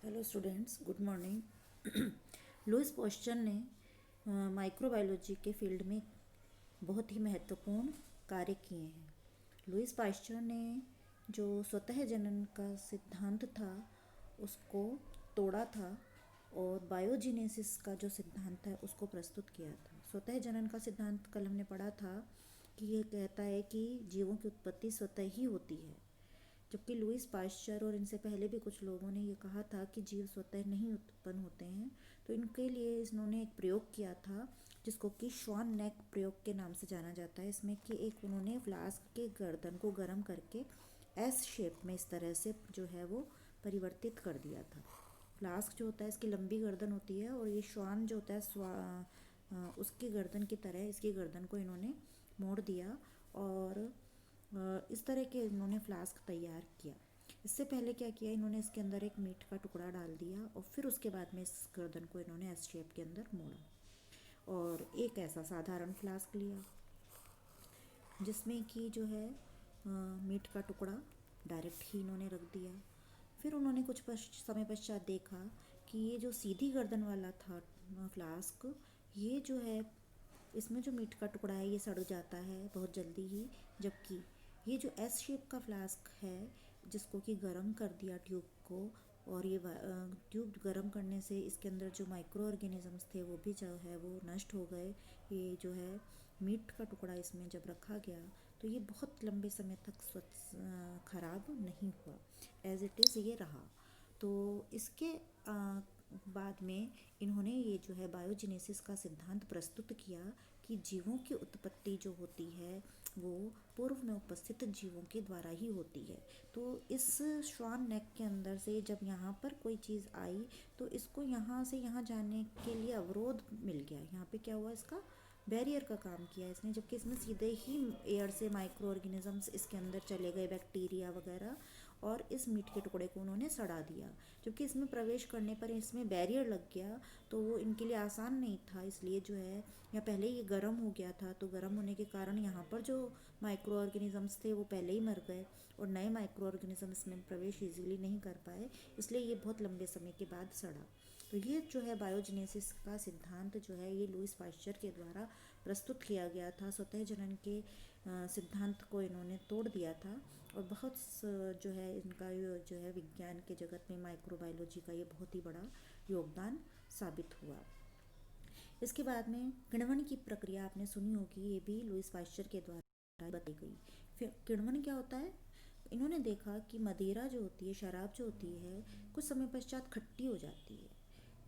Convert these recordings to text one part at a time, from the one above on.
Hello students, good morning. Louis Pasteur ने microbiology के field में बहुत ही महत्वपूर्ण कार्य किए हैं। लुईस पास्चर ने जो स्वतः जनन का सिद्धांत था उसको तोड़ा था और बायोजेनेसिस का जो सिद्धांत है उसको प्रस्तुत किया था। स्वतः जनन का सिद्धांत कल हमने पढ़ा था कि ये कहता है कि जीवों की उत्पत्ति स्वतः ही होती है, जबकि लुईस पाश्चर और इनसे पहले भी कुछ लोगों ने ये कहा था कि जीव स्वतः नहीं उत्पन्न होते हैं। तो इनके लिए इन्होंने एक प्रयोग किया था जिसको कि श्वान नेक प्रयोग के नाम से जाना जाता है। इसमें कि एक उन्होंने फ्लास्क के गर्दन को गर्म करके एस शेप में इस तरह से जो है वो परिवर्तित कर दिया था। फ्लास्क जो होता है इसकी लंबी गर्दन होती है और ये श्वान जो होता है उसकी गर्दन की तरह इसकी गर्दन को इन्होंने मोड़ दिया और इस तरह के इन्होंने फ्लास्क तैयार किया। इससे पहले क्या किया, इन्होंने इसके अंदर एक मीट का टुकड़ा डाल दिया और फिर उसके बाद में इस गर्दन को इन्होंने एस शेप के अंदर मोड़ा और एक ऐसा साधारण फ्लास्क लिया जिसमें कि जो है मीट का टुकड़ा डायरेक्ट ही इन्होंने रख दिया। फिर उन्होंने कुछ समय पश्चात देखा कि ये जो सीधी गर्दन वाला था फ्लास्क, ये जो है इसमें जो मीट का टुकड़ा है ये सड़ जाता है बहुत जल्दी ही, जबकि ये जो एस शेप का फ्लास्क है जिसको कि गर्म कर दिया ट्यूब को, और ये ट्यूब गर्म करने से इसके अंदर जो माइक्रो ऑर्गेनिजम्स थे वो भी जो है वो नष्ट हो गए। ये जो है मीट का टुकड़ा इसमें जब रखा गया तो ये बहुत लंबे समय तक ख़राब नहीं हुआ, एज इट इज़ ये रहा। तो इसके बाद में इन्होंने ये जो है बायोजेनेसिस का सिद्धांत प्रस्तुत किया कि जीवों की उत्पत्ति जो होती है वो पूर्व में उपस्थित जीवों के द्वारा ही होती है। तो इस श्वान नेक के अंदर से जब यहाँ पर कोई चीज़ आई तो इसको यहाँ से यहाँ जाने के लिए अवरोध मिल गया। यहाँ पे क्या हुआ, इसका बैरियर का काम किया इसने, जबकि इसमें सीधे ही एयर से माइक्रो ऑर्गेनिजम्स इसके अंदर चले गए, बैक्टीरिया वगैरह, और इस मीट के टुकड़े को उन्होंने सड़ा दिया। जबकि इसमें प्रवेश करने पर इसमें बैरियर लग गया तो वो इनके लिए आसान नहीं था, इसलिए जो है या पहले ये गर्म हो गया था तो गर्म होने के कारण यहाँ पर जो माइक्रो ऑर्गेनिजम्स थे वो पहले ही मर गए और नए माइक्रो ऑर्गेनिजम्स में प्रवेश इजीली नहीं कर पाए, इसलिए ये बहुत लंबे समय के बाद सड़ा। तो ये जो है बायोजेनेसिस का सिद्धांत जो है ये लुईस पाश्चर के द्वारा प्रस्तुत किया गया था। स्वतः जनन के सिद्धांत को इन्होंने तोड़ दिया था और बहुत जो है इनका जो है विज्ञान के जगत में माइक्रोबायोलॉजी का ये बहुत ही बड़ा योगदान साबित हुआ। इसके बाद में किण्वन की प्रक्रिया आपने सुनी होगी, ये भी लुईस पाश्चर के द्वारा बताई गई। फिर किण्वन क्या होता है, इन्होंने देखा कि मदिरा जो होती है, शराब जो होती है, कुछ समय पश्चात खट्टी हो जाती है।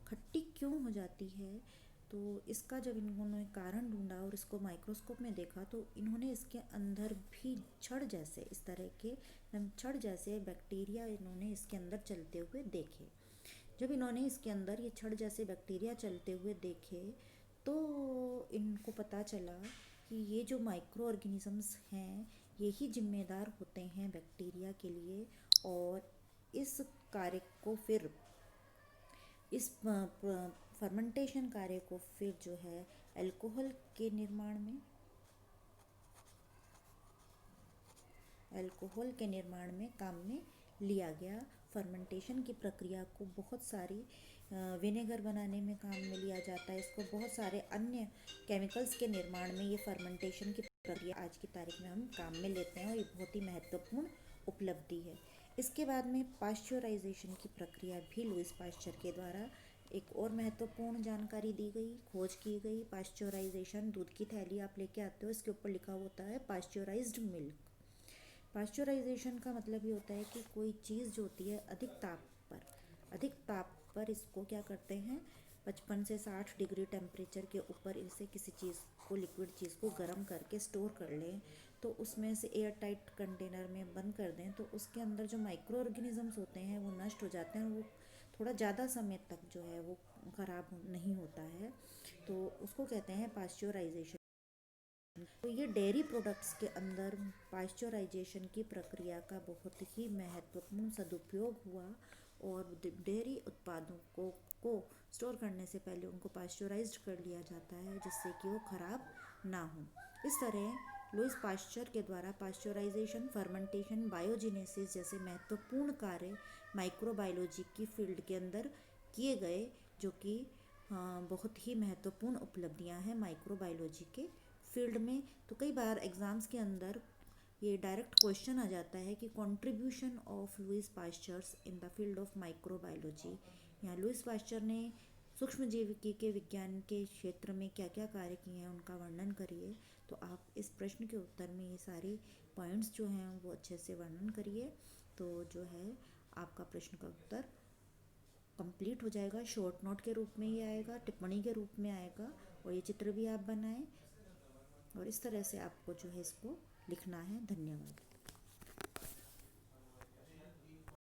खट्टी क्यों हो जाती है, तो इसका जब इन्होंने कारण ढूंढा और इसको माइक्रोस्कोप में देखा तो इन्होंने इसके अंदर भी छड़ जैसे इस तरह के छड़ जैसे बैक्टीरिया इन्होंने इसके अंदर चलते हुए देखे। जब इन्होंने इसके अंदर ये छड़ जैसे बैक्टीरिया चलते हुए देखे तो इनको पता चला कि ये जो माइक्रो ऑर्गेनिजम्स हैं ये ही जिम्मेदार होते हैं बैक्टीरिया के लिए, और इस कार्य को फिर इस फर्मेंटेशन कार्य को फिर जो है अल्कोहल के निर्माण में अल्कोहल के निर्माण में काम में लिया गया। फर्मेंटेशन की प्रक्रिया को बहुत सारी विनेगर बनाने में काम में लिया जाता है, इसको बहुत सारे अन्य केमिकल्स के निर्माण में ये फर्मेंटेशन की प्रक्रिया आज की तारीख में हम काम में लेते हैं और ये बहुत ही महत्वपूर्ण उपलब्धि है। इसके बाद में पाश्चराइजेशन की प्रक्रिया भी लुईस पाश्चर के द्वारा एक और महत्वपूर्ण जानकारी दी गई, खोज की गई। पाश्चराइजेशन, दूध की थैली आप लेके आते हो, इसके ऊपर लिखा होता है पाश्चराइज्ड मिल्क। पाश्चराइजेशन का मतलब ये होता है कि कोई चीज़ जो होती है अधिक ताप पर इसको क्या करते हैं, 55 से 60 डिग्री टेम्परेचर के ऊपर इसे किसी चीज़ को, लिक्विड चीज़ को गर्म करके स्टोर कर लें, तो उसमें से एयर टाइट कंटेनर में बंद कर दें तो उसके अंदर जो माइक्रो ऑर्गेनिजम्स होते हैं वो नष्ट हो जाते हैं, वो थोड़ा ज़्यादा समय तक जो है वो ख़राब नहीं होता है, तो उसको कहते हैं पाश्चराइजेशन। तो ये डेयरी प्रोडक्ट्स के अंदर पाश्चराइजेशन की प्रक्रिया का बहुत ही महत्वपूर्ण सदुपयोग हुआ और डेयरी उत्पादों को स्टोर करने से पहले उनको पाश्चराइज्ड कर लिया जाता है जिससे कि वो ख़राब ना हो। इस तरह लुईस पाश्चर के द्वारा पाश्चराइजेशन, फर्मेंटेशन, बायोजेनेसिस जैसे महत्वपूर्ण कार्य माइक्रोबायोलॉजी की फील्ड के अंदर किए गए, जो कि बहुत ही महत्वपूर्ण उपलब्धियां हैं माइक्रोबायोलॉजी के फील्ड में। तो कई बार एग्ज़ाम्स के अंदर ये डायरेक्ट क्वेश्चन आ जाता है कि contribution of Louis Pasteur's in the field of microbiology. यहाँ लुईस पाश्चर ने सूक्ष्मजीविकी के विज्ञान के क्षेत्र में क्या क्या कार्य किए हैं उनका वर्णन करिए। तो आप इस प्रश्न के उत्तर में ये सारे पॉइंट्स जो हैं वो अच्छे से वर्णन करिए। तो जो है आपका प्रश्न का उत्तर कंप्लीट हो जाएगा। शॉर्ट नोट के रूप में ही आएगा, टिप्पणी के रूप में आएगा, और ये चित्र भी आप बनाएं और इस तरह से आपको जो है इसको लिखना है। धन्यवाद।